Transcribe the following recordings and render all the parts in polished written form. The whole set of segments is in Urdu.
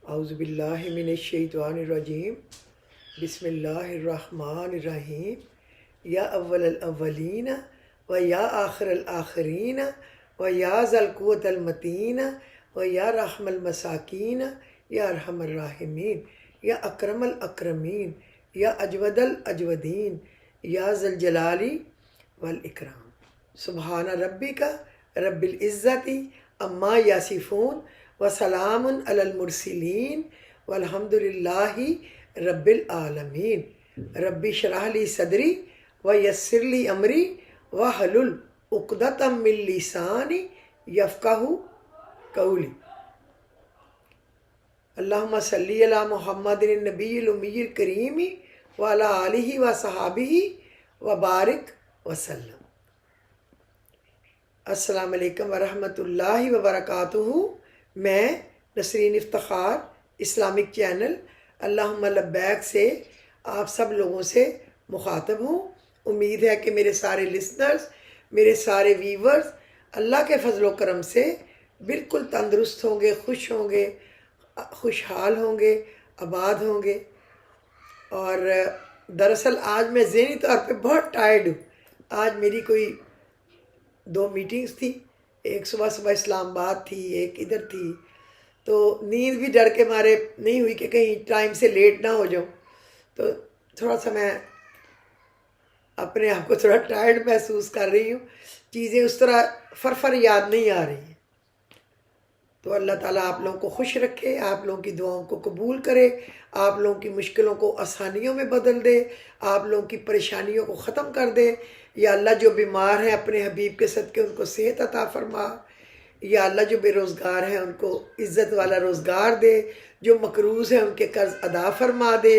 اعوذ باللہ من الشیطان الرجیم بسم اللہ الرحمن الرحیم یا اول الاولین و یا آخر الآخرین و یا ذا القوة المتین و یا رحم المساکین یا ارحم الراحمین یا اکرم الاکرمین یا اجود الاجودین یا ذا الجلال والاکرام۔ سبحان ربک رب العزت اما یصفون وسلام علی المرسلین والحمد للہ رب العالمین۔ رب اشرح لی صدری ویسر لی امری واحلل عقدۃ من لسانی یفقہوا قولی۔ اللہم صلی علی محمد النبی الامی الکریم وعلی آلہ وصحابہ وبارک وسلم۔ السلام علیکم ورحمۃ اللہ وبرکاتہ۔ میں نسرین افتخار اسلامک چینل اللہم لبیک سے آپ سب لوگوں سے مخاطب ہوں۔ امید ہے کہ میرے سارے لسنرز، میرے سارے ویورز اللہ کے فضل و کرم سے بالکل تندرست ہوں گے، خوش ہوں گے، خوشحال ہوں گے، آباد ہوں گے۔ اور دراصل آج میں ذہنی طور پہ بہت ٹائرڈ ہوں۔ آج میری کوئی 2 میٹنگز تھی، ایک صبح اسلام آباد تھی، ایک ادھر تھی، تو نیند بھی ڈر کے مارے نہیں ہوئی کہ کہیں ٹائم سے لیٹ نہ ہو جاؤں، تو تھوڑا سا میں اپنے آپ کو تھوڑا ٹائرڈ محسوس کر رہی ہوں۔ چیزیں اس طرح فرفر یاد نہیں آ رہی ہیں۔ تو اللہ تعالیٰ آپ لوگوں کو خوش رکھے، آپ لوگوں کی دعاؤں کو قبول کرے، آپ لوگوں کی مشکلوں کو آسانیوں میں بدل دے، آپ لوگوں کی پریشانیوں کو ختم کر دے۔ یا اللہ جو بیمار ہیں اپنے حبیب کے صدقے ان کو صحت عطا فرما۔ یا اللہ جو بے روزگار ہیں ان کو عزت والا روزگار دے، جو مقروض ہیں ان کے قرض ادا فرما دے،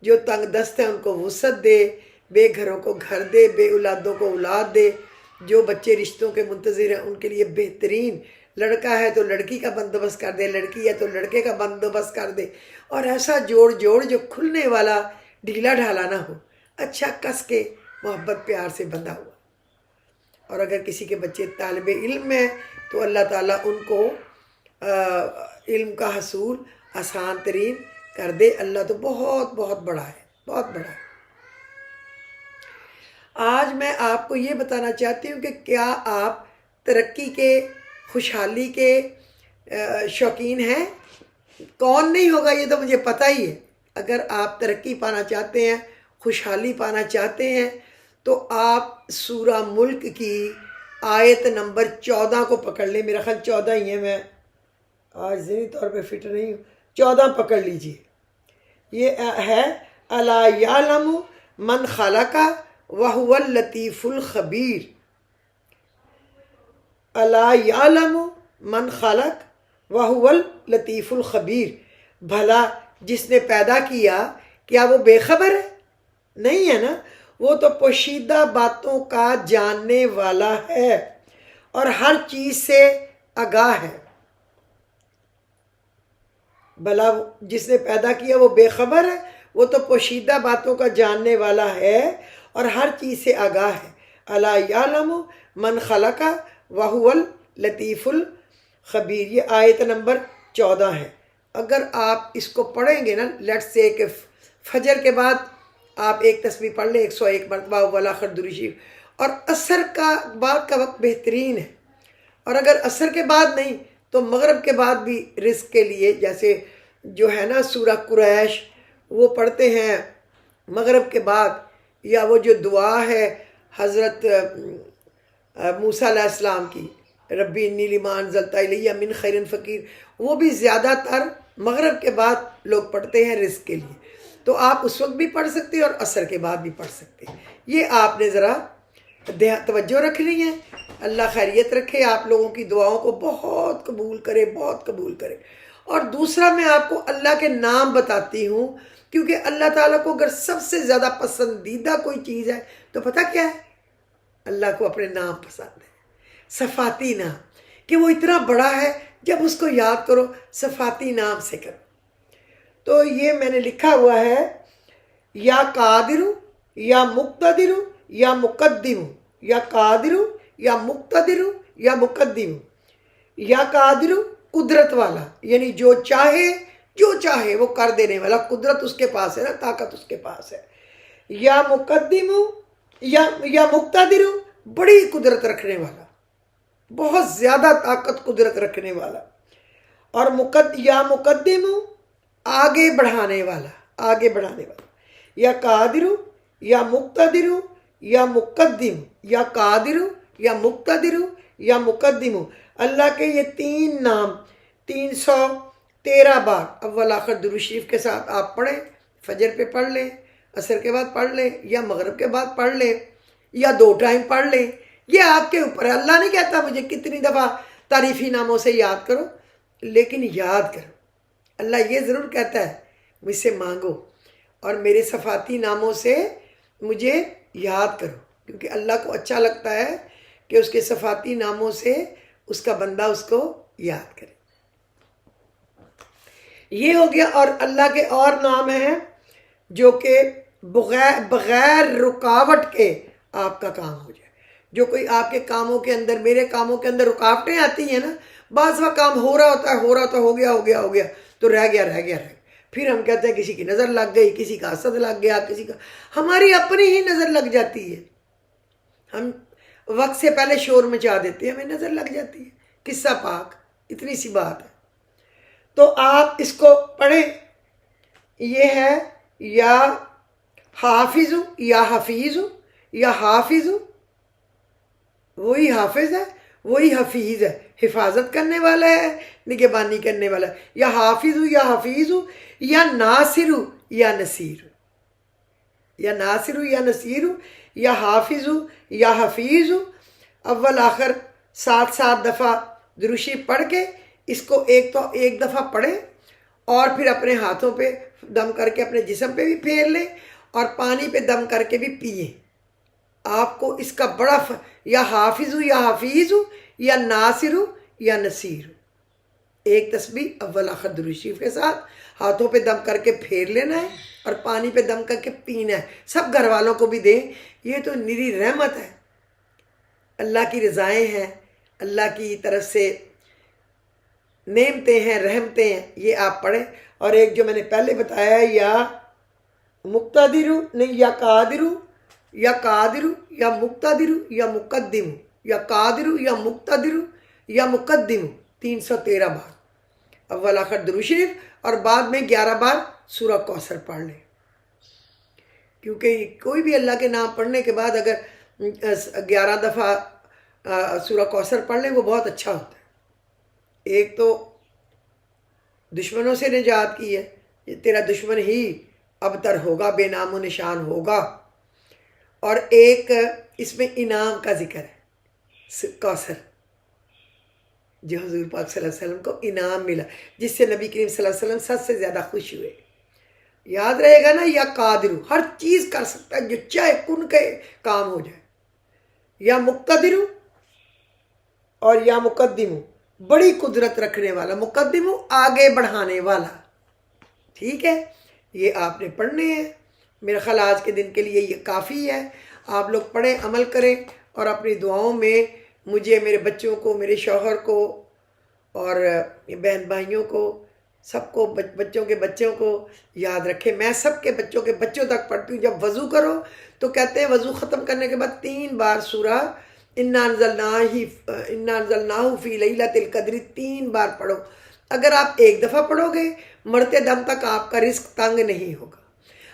جو تنگ دست ہیں ان کو وسعت دے، بے گھروں کو گھر دے، بے اولادوں کو اولاد دے، جو بچے رشتوں کے منتظر ہیں ان کے لیے بہترین، لڑکا ہے تو لڑکی کا بندوبست کر دے، لڑکی ہے تو لڑکے کا بندوبست کر دے، اور ایسا جوڑ جو کھلنے والا، ڈھیلا ڈھالا نہ ہو، اچھا کس کے محبت پیار سے بندھا ہوا۔ اور اگر کسی کے بچے طالب علم ہیں تو اللہ تعالیٰ ان کو علم کا حصول آسان ترین کر دے۔ اللہ تو بہت بہت بڑا ہے، بہت بڑا ہے۔ آج میں آپ کو یہ بتانا چاہتی ہوں کہ کیا آپ ترقی کے، خوشحالی کے شوقین ہیں؟ کون نہیں ہوگا، یہ تو مجھے پتہ ہی ہے۔ اگر آپ ترقی پانا چاہتے ہیں، خوشحالی پانا چاہتے ہیں، تو آپ سورہ ملک کی آیت نمبر 14 کو پکڑ لیں۔ میرا خیال 14 ہی ہے، میں آج ذہنی طور پہ فٹ نہیں ہوں، 14 پکڑ لیجئے۔ یہ ہے الا یعلم من خلق وهو اللطیف الخبیر۔ الا یعلم من خلق وهو اللطیف الخبیر۔ بھلا جس نے پیدا کیا کیا وہ بے خبر ہے؟ نہیں ہے نا، وہ تو پوشیدہ باتوں کا جاننے والا ہے اور ہر چیز سے آگاہ ہے۔ بھلا جس نے پیدا کیا وہ بے خبر ہے؟ وہ تو پوشیدہ باتوں کا جاننے والا ہے اور ہر چیز سے آگاہ ہے۔ الا یعلم من خلق وهو اللطیف الخبیر، یہ آیت نمبر 14 ہے۔ اگر آپ اس کو پڑھیں گے نا، لیٹس سے کہ فجر کے بعد آپ ایک تسبیح پڑھ لیں 101 مرتبہ والآخر درود شریف، اور عصر کا بعد کا وقت بہترین ہے، اور اگر عصر کے بعد نہیں تو مغرب کے بعد بھی رزق کے لیے، جیسے جو ہے نا سورہ قریش وہ پڑھتے ہیں مغرب کے بعد، یا وہ جو دعا ہے حضرت موسیٰ علیہ السلام کی، ربی انی لما انزلت الی من خیر فقیر، وہ بھی زیادہ تر مغرب کے بعد لوگ پڑھتے ہیں رزق کے لیے۔ تو آپ اس وقت بھی پڑھ سکتے ہیں اور عصر کے بعد بھی پڑھ سکتے ہیں۔ یہ آپ نے ذرا توجہ رکھنی ہے۔ اللہ خیریت رکھے، آپ لوگوں کی دعاؤں کو بہت قبول کرے، بہت قبول کرے۔ اور دوسرا میں آپ کو اللہ کے نام بتاتی ہوں، کیونکہ اللہ تعالیٰ کو اگر سب سے زیادہ پسندیدہ کوئی چیز ہے تو پتہ کیا ہے؟ اللہ کو اپنے نام پسند ہے، صفاتی نام، کہ وہ اتنا بڑا ہے، جب اس کو یاد کرو صفاتی نام سے کرو۔ تو یہ میں نے لکھا ہوا ہے، یا قادر یا مقتدر یا مقدم، یا قادر یا مقتدر یا مقدم۔ یا قادر قدرت والا، یعنی جو چاہے جو چاہے وہ کر دینے والا، قدرت اس کے پاس ہے نا، طاقت اس کے پاس ہے۔ یا مقدم یا مقتدر، بڑی قدرت رکھنے والا، بہت زیادہ طاقت قدرت رکھنے والا۔ اور یا مقدم، آگے بڑھانے والا، آگے بڑھانے والا۔ یا قادر یا مقتدر یا مقدم، یا قادر یا مقتدر یا مقدم۔ اللہ کے یہ 3 نام 313 بار اول آخر درود شریف کے ساتھ آپ پڑھیں، فجر پہ پڑھ لیں، عصر کے بعد پڑھ لیں، یا مغرب کے بعد پڑھ لیں، یا 2 ٹائم پڑھ لیں، یہ آپ کے اوپر ہے۔ اللہ نہیں کہتا مجھے کتنی دفعہ تعریفی ناموں سے یاد کرو، لیکن یاد کرو۔ اللہ یہ ضرور کہتا ہے مجھ سے مانگو اور میرے صفاتی ناموں سے مجھے یاد کرو، کیونکہ اللہ کو اچھا لگتا ہے کہ اس کے صفاتی ناموں سے اس کا بندہ اس کو یاد کرے۔ یہ ہو گیا۔ اور اللہ کے اور نام ہیں جو کہ بغیر رکاوٹ کے آپ کا کام ہو جائے۔ جو کوئی آپ کے کاموں کے اندر، میرے کاموں کے اندر رکاوٹیں آتی ہیں نا، بعض وقت کام ہو رہا ہوتا ہے، ہو گیا تو رہ گیا، پھر ہم کہتے ہیں کسی کی نظر لگ گئی، کسی کا حسد لگ گیا، کسی کا، ہماری اپنی ہی نظر لگ جاتی ہے۔ ہم وقت سے پہلے شور مچا دیتے ہیں، ہمیں نظر لگ جاتی ہے۔ قصہ پاک، اتنی سی بات ہے۔ تو آپ اس کو پڑھیں۔ یہ ہے یا حافظ یا حفیظ یا حافظ، وہی حافظ ہے، وہی حفیظ ہے، حفاظت کرنے والا ہے، نگہبانی کرنے والا ہے۔ یا حافظ یا حفیظ یا ناصر یا نصیر، یا ناصر یا نصیر، یا حافظ یا حفیظ، اول آخر 7 دفعہ درود شریف پڑھ کے اس کو ایک دفعہ پڑھیں، اور پھر اپنے ہاتھوں پہ دم کر کے اپنے جسم پہ بھی پھیر لیں، اور پانی پہ دم کر کے بھی پئیں۔ آپ کو اس کا بڑا یا حافظ یا حفیظ یا ناصر یا نصیر، ایک تسبیح اول آخر درود شریف کے ساتھ ہاتھوں پہ دم کر کے پھیر لینا ہے، اور پانی پہ دم کر کے پینا ہے۔ سب گھر والوں کو بھی دیں، یہ تو نری رحمت ہے، اللہ کی رضائیں ہیں، اللہ کی طرف سے نعمتیں ہیں، رحمتیں ہیں، یہ آپ پڑھیں۔ اور ایک جو میں نے پہلے بتایا ہے، یا مقتدر نہیں، یا قادر یا مقتدر یا مقدم، یا قادر یا مقتدر یا مقدم، 313 بار اول آخر درود شریف، اور بعد میں 11 بار سورہ کوثر پڑھ لیں۔ کیونکہ کوئی بھی اللہ کے نام پڑھنے کے بعد اگر 11 دفعہ سورہ کوثر پڑھ لیں، وہ بہت اچھا ہوتا ہے۔ ایک تو دشمنوں سے نجات کی ہے، تیرا دشمن ہی ابتر ہوگا، بے نام و نشان ہوگا، اور ایک اس میں انعام کا ذکر ہے، کوثر، جو حضور پاک صلی اللہ علیہ وسلم کو انعام ملا، جس سے نبی کریم صلی اللہ علیہ وسلم سب سے زیادہ خوش ہوئے۔ یاد رہے گا نا، یا قادر، ہر چیز کر سکتا ہے، جو چاہے کن کے کام ہو جائے۔ یا مقتدر اور یا مقدم، بڑی قدرت رکھنے والا، مقدم آگے بڑھانے والا، ٹھیک ہے۔ یہ آپ نے پڑھنے ہیں۔ میرا خیال آج کے دن کے لیے یہ کافی ہے۔ آپ لوگ پڑھیں، عمل کریں، اور اپنی دعاؤں میں مجھے، میرے بچوں کو، میرے شوہر کو، اور بہن بھائیوں کو، سب کو، بچوں کے بچوں کو یاد رکھیں۔ میں سب کے بچوں کے بچوں تک پڑھتی ہوں۔ جب وضو کرو تو کہتے ہیں وضو ختم کرنے کے بعد 3 بار سورہ انا انزلناہ فی لیلۃ القدر 3 بار پڑھو۔ اگر آپ 1 دفعہ پڑھو گے، مرتے دم تک آپ کا رزق تنگ نہیں ہوگا۔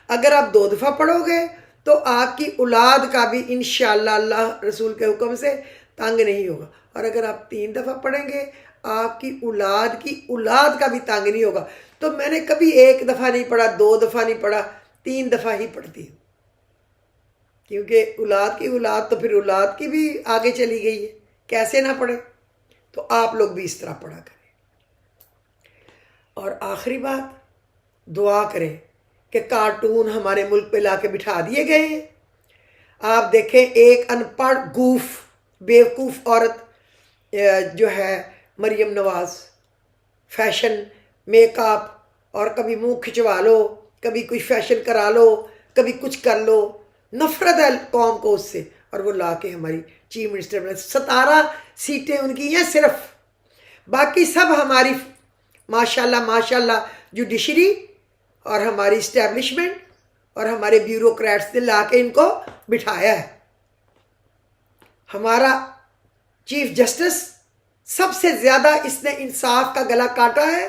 اگر آپ 2 دفعہ پڑھو گے تو آپ کی اولاد کا بھی انشاءاللہ اللہ رسول کے حکم سے تنگ نہیں ہوگا، اور اگر آپ 3 دفعہ پڑھیں گے، آپ کی اولاد کا بھی تنگ نہیں ہوگا۔ تو میں نے کبھی 1 دفعہ نہیں پڑھا، 2 دفعہ نہیں پڑھا، 3 دفعہ ہی پڑھتی ہوں، کیونکہ اولاد کی اولاد تو پھر اولاد کی بھی آگے چلی گئی ہے، کیسے نہ پڑھے؟ تو آپ لوگ بھی اس طرح پڑھا کریں۔ اور آخری بات، دعا کریں کہ کارٹون ہمارے ملک پہ لا کے بٹھا دیے گئے ہیں۔ آپ دیکھیں، ایک ان پڑھ بیوقوف عورت جو ہے Maryam Nawaz, fashion, make up, اور کبھی منہ کھچوا لو، کبھی کچھ فیشن کرا لو، کبھی کچھ کر لو، نفرت ہے قوم کو اس سے، اور وہ لا کے ہماری چیف منسٹر میں 17 سیٹیں ان کی ہیں صرف، باقی سب ہماری ماشاءاللہ ماشاءاللہ جوڈیشری اور ہماری اسٹیبلشمنٹ اور ہمارے بیوروکریٹس نے لا کے ان کو بٹھایا ہے. ہمارا چیف جسٹس سب سے زیادہ اس نے انصاف کا گلا کاٹا ہے،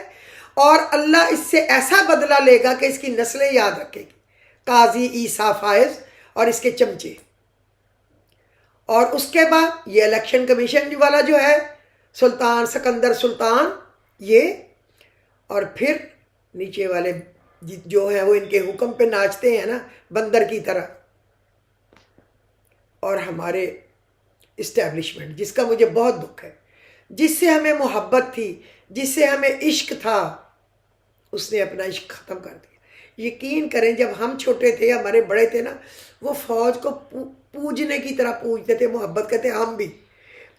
اور اللہ اس سے ایسا بدلہ لے گا کہ اس کی نسلیں یاد رکھے گی. قاضی عیسیٰ فائز اور اس کے چمچے. اور اس کے بعد یہ الیکشن کمیشن والا جو ہے سلطان سکندر سلطان، یہ، اور پھر نیچے والے جو ہیں وہ ان کے حکم پہ ناچتے ہیں نا بندر کی طرح. اور ہمارے اسٹیبلشمنٹ جس کا مجھے بہت دکھ ہے، جس سے ہمیں محبت تھی، جس سے ہمیں عشق تھا، اس نے اپنا عشق ختم کر دیا. یقین کریں جب ہم چھوٹے تھے، ہمارے بڑے تھے نا، وہ فوج کو پوجنے کی طرح پوجتے تھے، محبت کرتے. ہم بھی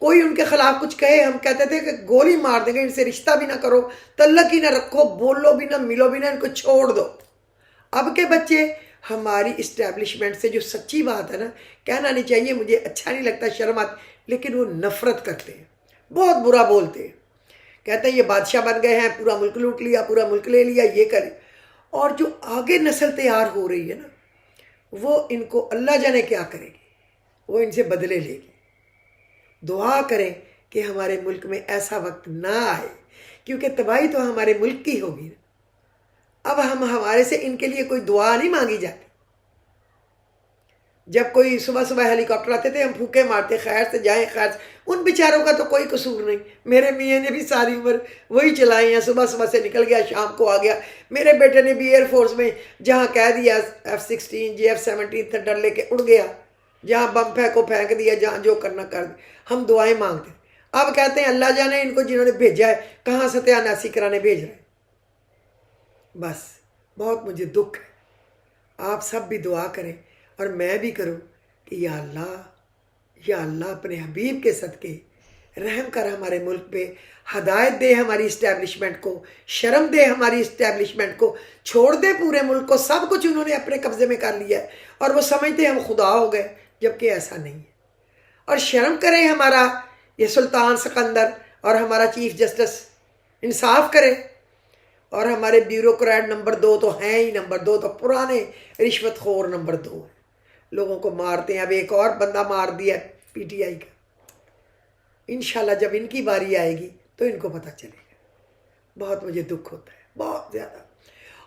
کوئی ان کے خلاف کچھ کہے ہم کہتے تھے کہ گولی مار دیں گے، ان سے رشتہ بھی نہ کرو، تعلق ہی نہ رکھو، بولو بھی نہ، ملو بھی نہ، ان کو چھوڑ دو. اب کے بچے ہماری اسٹیبلشمنٹ سے، جو سچی بات ہے نا، کہنا نہیں چاہیے، مجھے اچھا نہیں لگتا، شرم آتی، لیکن وہ نفرت کرتے ہیں، بہت برا بولتے ہیں، کہتے ہیں یہ بادشاہ بن گئے ہیں، پورا ملک لوٹ لیا، پورا ملک لے لیا، یہ کرے. اور جو آگے نسل تیار ہو رہی ہے نا، وہ ان کو اللہ جانے کیا کرے گی، وہ ان سے بدلے لے گی. دعا کریں کہ ہمارے ملک میں ایسا وقت نہ آئے، کیونکہ تباہی تو ہمارے ملک کی ہوگی. اب ہمارے سے ان کے لیے کوئی دعا نہیں مانگی جاتی. جب کوئی صبح صبح ہیلی کاپٹر آتے تھے، ہم پھوکے مارتے، خیر سے جائیں، خیر سے. ان بیچاروں کا تو کوئی قصور نہیں. میرے میاں نے بھی ساری عمر وہی چلائی ہیں، صبح صبح سے نکل گیا، شام کو آ گیا. میرے بیٹے نے بھی ایئر فورس میں جہاں کہہ دیا F-16 F-17 تھنڈر لے کے اڑ گیا، جہاں بم پھینکو پھینک دیا، جہاں جو کرنا کر دیا. ہم دعائیں مانگتے. اب کہتے ہیں اللہ جانے ان کو جنہوں نے بھیجا ہے کہاں ستیہ ناسی کرانے بھیج رہے ہیں. بس بہت مجھے دکھ ہے. آپ سب بھی دعا کریں اور میں بھی کروں کہ یا اللہ اپنے حبیب کے صدقے رحم کر ہمارے ملک پہ، ہدایت دے ہماری اسٹیبلشمنٹ کو، شرم دے ہماری اسٹیبلشمنٹ کو، چھوڑ دے پورے ملک کو. سب کچھ انہوں نے اپنے قبضے میں کر لیا ہے اور وہ سمجھتے ہیں ہم خدا ہو گئے، جبکہ ایسا نہیں ہے. اور شرم کرے ہمارا یہ سلطان سکندر اور ہمارا چیف جسٹس، انصاف کرے. اور ہمارے بیوروکریٹ نمبر 2 تو ہیں ہی، نمبر 2 تو پرانے رشوت خور نمبر 2 ہیں، لوگوں کو مارتے ہیں. اب ایک اور بندہ مار دیا PTI کا. انشاءاللہ جب ان کی باری آئے گی تو ان کو پتہ چلے گا. بہت مجھے دکھ ہوتا ہے، بہت زیادہ.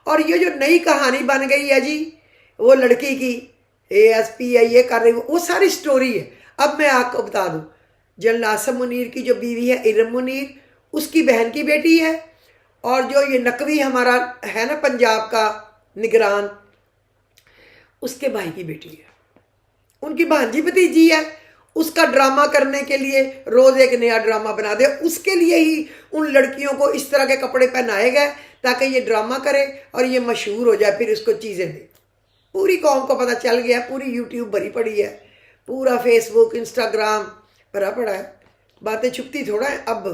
اور یہ جو نئی کہانی بن گئی ہے جی، وہ لڑکی کی ASP ہے، یہ کر رہی، وہ ساری سٹوری ہے. اب میں آپ کو بتا دوں، جنرل عاصم منیر کی جو بیوی ہے ارم منیر، اس کی بہن کی بیٹی ہے. اور جو یہ نقوی ہمارا ہے نا پنجاب کا نگران، اس کے بھائی کی بیٹی ہے، ان کی بھانجی بھتیجی ہے. اس کا ڈرامہ کرنے کے لیے روز ایک نیا ڈرامہ بنا دے. اس کے لیے ہی ان لڑکیوں کو اس طرح کے کپڑے پہنائے گئے تاکہ یہ ڈرامہ کرے اور یہ مشہور ہو جائے، پھر اس کو چیزیں دے. پوری قوم کو پتہ چل گیا، پوری YouTube بھری پڑی ہے، پورا فیس بک انسٹاگرام بھرا پڑا ہے. باتیں چھپتی تھوڑا ہیں، اب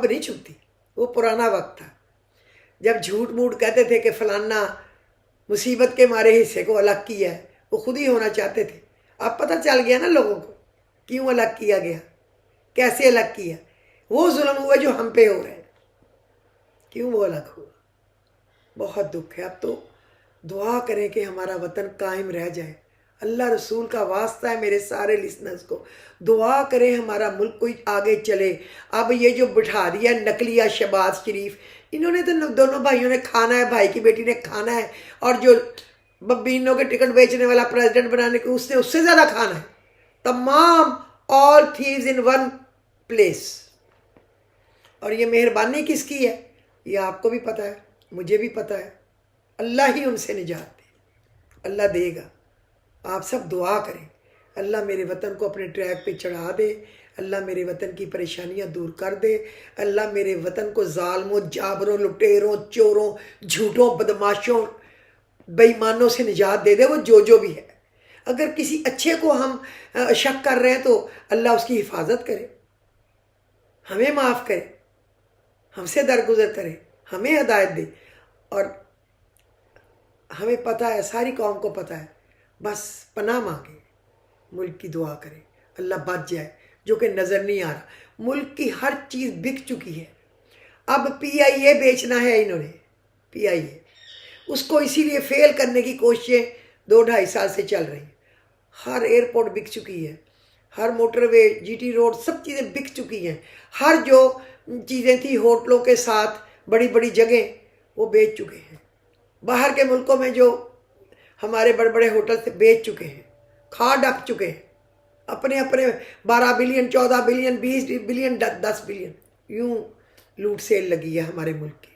نہیں چھپتی. وہ پرانا وقت تھا جب جھوٹ موٹ کہتے تھے کہ فلانا مصیبت کے مارے حصے کو الگ کیا ہے، وہ خود ہی ہونا چاہتے تھے. اب پتہ چل گیا نا لوگوں کو کیوں الگ کیا گیا، کیسے الگ کیا. وہ ظلم ہوئے جو ہم پہ ہو رہے ہیں، کیوں وہ الگ ہوا. بہت دکھ ہے. اب تو دعا کریں کہ ہمارا وطن قائم رہ جائے. اللہ رسول کا واسطہ ہے میرے سارے لسنرز کو، دعا کریں ہمارا ملک کوئی آگے چلے. اب یہ جو بٹھا دیا نقلیہ شہباز شریف، انہوں نے تو دونوں بھائیوں نے کھانا ہے، بھائی کی بیٹی نے کھانا ہے، اور جو ببینوں کے ٹکٹ بیچنے والا پریزیڈنٹ بنانے کے اس سے زیادہ کھانا ہے. تمام all thieves in one place. اور یہ مہربانی کس کی ہے یہ آپ کو بھی پتہ ہے، مجھے بھی پتہ ہے. اللہ ہی ان سے نجات دے، اللہ دے گا. آپ سب دعا کریں اللہ میرے وطن کو اپنے ٹریک پہ چڑھا دے، اللہ میرے وطن کی پریشانیاں دور کر دے، اللہ میرے وطن کو ظالموں، جابروں، لٹیروں، چوروں، جھوٹوں، بدماشوں، بے ایمانوں سے نجات دے دے. وہ جو بھی ہے، اگر کسی اچھے کو ہم شک کر رہے ہیں تو اللہ اس کی حفاظت کرے، ہمیں معاف کرے، ہم سے درگزر کرے، ہمیں ہدایت دے. اور ہمیں پتہ ہے، ساری قوم کو پتہ ہے، بس پناہ مانگے، ملک کی دعا کرے اللہ بچ جائے، جو کہ نظر نہیں آ رہا. ملک کی ہر چیز بک چکی ہے. اب PIA بیچنا ہے انہوں نے، PI ہے، اس کو اسی لیے فیل کرنے کی کوششیں 2-2.5 سال سے چل رہی ہیں۔ ہر ایئرپورٹ بک چکی ہے، ہر موٹر وے، GT روڈ، سب چیزیں بک چکی ہیں۔ ہر جو چیزیں تھی ہوٹلوں کے ساتھ بڑی بڑی جگہیں وہ بیچ چکے ہیں۔ باہر کے ملکوں میں جو ہمارے بڑے بڑے ہوٹل سے بیچ چکے ہیں، کھا ڈپ چکے ہیں، اپنے 12 بلین، 14 بلین، 20 بلین، 10 بلین، یوں لوٹ سیل لگی ہے ہمارے ملک کی۔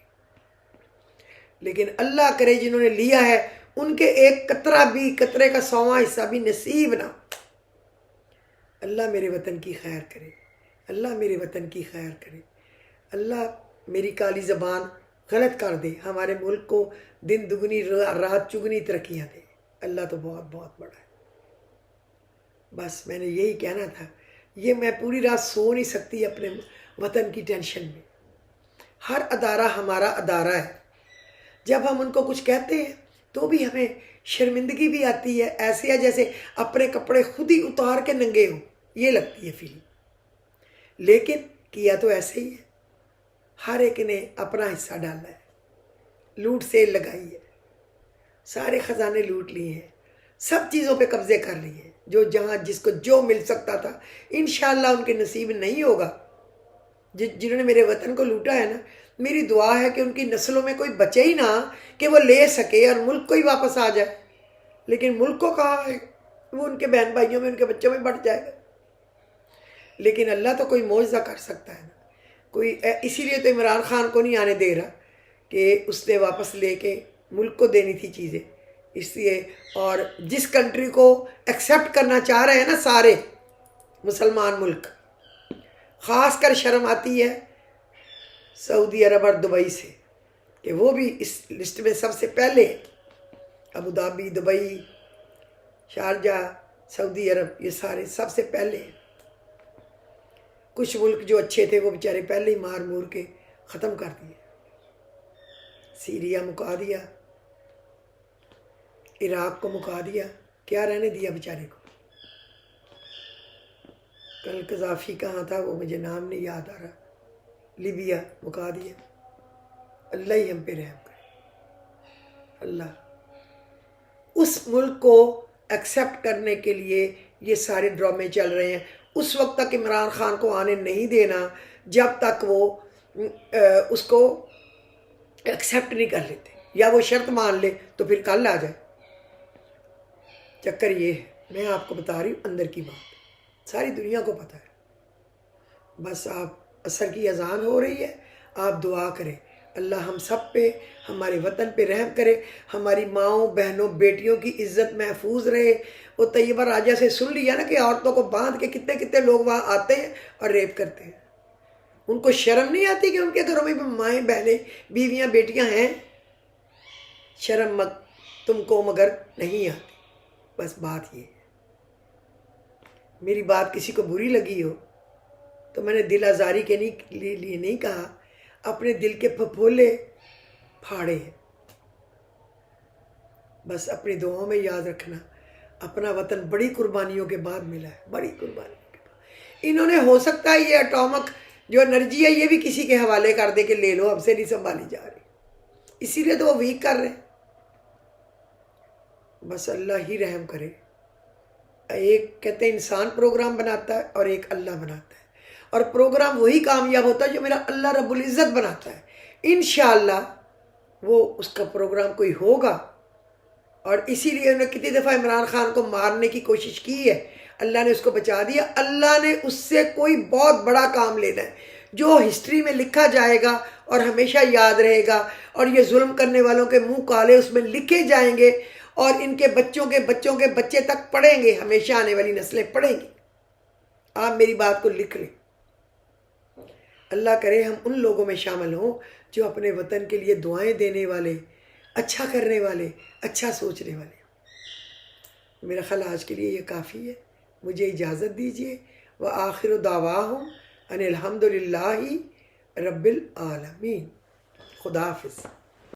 لیکن اللہ کرے جنہوں نے لیا ہے ان کے ایک قطرہ بھی، قطرے کا 100واں حصہ بھی نصیب نہ۔ اللہ میرے وطن کی خیر کرے، اللہ میرے وطن کی خیر کرے، اللہ میری کالی زبان غلط کر دے، ہمارے ملک کو دن دگنی رات چگنی ترقیاں دے۔ اللہ تو بہت بہت بڑا ہے۔ بس میں نے یہی کہنا تھا۔ یہ میں پوری رات سو نہیں سکتی اپنے وطن کی ٹینشن میں۔ ہر ادارہ ہمارا ادارہ ہے، جب ہم ان کو کچھ کہتے ہیں تو بھی ہمیں شرمندگی بھی آتی ہے، ایسے ہے جیسے اپنے کپڑے خود ہی اتار کے ننگے ہوں، یہ لگتی ہے فیلنگ۔ لیکن کیا تو ایسے ہی ہے، ہر ایک نے اپنا حصہ ڈالا ہے، لوٹ سیل لگائی ہے، سارے خزانے لوٹ لیے ہیں، سب چیزوں پہ قبضے کر لیے ہیں، جو جہاں جس کو جو مل سکتا تھا انشاءاللہ ان کے نصیب نہیں ہوگا۔ جنہوں نے میرے وطن کو لوٹا ہے نا، میری دعا ہے کہ ان کی نسلوں میں کوئی بچے ہی نہ کہ وہ لے سکے اور ملک کو ہی واپس آ جائے۔ لیکن ملک کو کہاں ہے، وہ ان کے بہن بھائیوں میں، ان کے بچوں میں بڑھ جائے گا۔ لیکن اللہ تو کوئی معجزہ کر سکتا ہے نا، کوئی، اسی لیے تو عمران خان کو نہیں آنے دے رہا کہ اس نے واپس لے کے ملک کو دینی تھی چیزیں، اس لیے۔ اور جس کنٹری کو ایکسیپٹ کرنا چاہ رہے ہیں نا سارے مسلمان ملک، خاص کر شرم آتی ہے سعودی عرب اور دبئی سے کہ وہ بھی اس لسٹ میں سب سے پہلے، ابوظہبی، دبئی، شارجہ، سعودی عرب، یہ سارے سب سے پہلے ہیں۔ کچھ ملک جو اچھے تھے وہ بیچارے پہلے ہی مار مور کے ختم کر دیے، سیریا مکا دیا، عراق کو مکا دیا، کیا رہنے دیا بیچارے کو۔ کل قذافی کہاں تھا وہ مجھے نام نہیں یاد آ رہا، لیبیا مکا دیا۔ اللہ ہی ہم پہ رحم کرے۔ اللہ اس ملک کو ایکسیپٹ کرنے کے لیے یہ سارے ڈرامے چل رہے ہیں۔ اس وقت تک عمران خان کو آنے نہیں دینا جب تک وہ اس کو ایکسیپٹ نہیں کر لیتے، یا وہ شرط مان لے تو پھر کل آ جائے۔ چکر یہ ہے، میں آپ کو بتا رہی ہوں اندر کی بات، ساری دنیا کو پتہ ہے۔ بس آپ، عصر کی اذان ہو رہی ہے، آپ دعا کریں اللہ ہم سب پہ، ہمارے وطن پہ رحم کرے، ہماری ماؤں، بہنوں، بیٹیوں کی عزت محفوظ رہے۔ وہ طیبہ راجہ سے سن لیا نا کہ عورتوں کو باندھ کے کتنے کتنے لوگ وہاں آتے ہیں اور ریپ کرتے ہیں۔ ان کو شرم نہیں آتی کہ ان کے گھروں میں مائیں، بہنیں، بیویاں، بیٹیاں ہیں؟ شرم تم کو مگر نہیں آتی۔ بس بات یہ ہے۔ میری بات کسی کو بری لگی ہو تو میں نے دل آزاری کے لیے نہیں کہا، اپنے دل کے پھپھولے پھاڑے ہیں۔ بس اپنی دعاؤں میں یاد رکھنا، اپنا وطن بڑی قربانیوں کے بعد ملا ہے، بڑی قربانیوں کے بعد۔ انہوں نے، ہو سکتا ہے یہ اٹامک جو انرجی ہے یہ بھی کسی کے حوالے کر دے کہ لے لو، ہم سے نہیں سنبھالی جا رہی، اسی لیے تو وہ ویک کر رہے ہیں۔ بس اللہ ہی رحم کرے۔ ایک کہتے ہیں انسان پروگرام بناتا ہے اور ایک اللہ بناتا ہے، اور پروگرام وہی کامیاب ہوتا ہے جو میرا اللہ رب العزت بناتا ہے۔ انشاءاللہ وہ اس کا پروگرام کوئی ہوگا، اور اسی لیے انہوں نے کتنی دفعہ عمران خان کو مارنے کی کوشش کی ہے، اللہ نے اس کو بچا دیا۔ اللہ نے اس سے کوئی بہت بڑا کام لینا ہے جو ہسٹری میں لکھا جائے گا اور ہمیشہ یاد رہے گا، اور یہ ظلم کرنے والوں کے منہ کالے اس میں لکھے جائیں گے، اور ان کے بچوں کے بچوں کے بچے تک پڑھیں گے، ہمیشہ آنے والی نسلیں پڑھیں گی۔ آپ میری بات کو لکھ لیں۔ اللہ کرے ہم ان لوگوں میں شامل ہوں جو اپنے وطن کے لیے دعائیں دینے والے، اچھا کرنے والے، اچھا سوچنے والے۔ میرا خیال آج کے لیے یہ کافی ہے، مجھے اجازت دیجیے۔ وآخر دعواہم ان الحمد للہ رب العالمین۔ خدا حافظ۔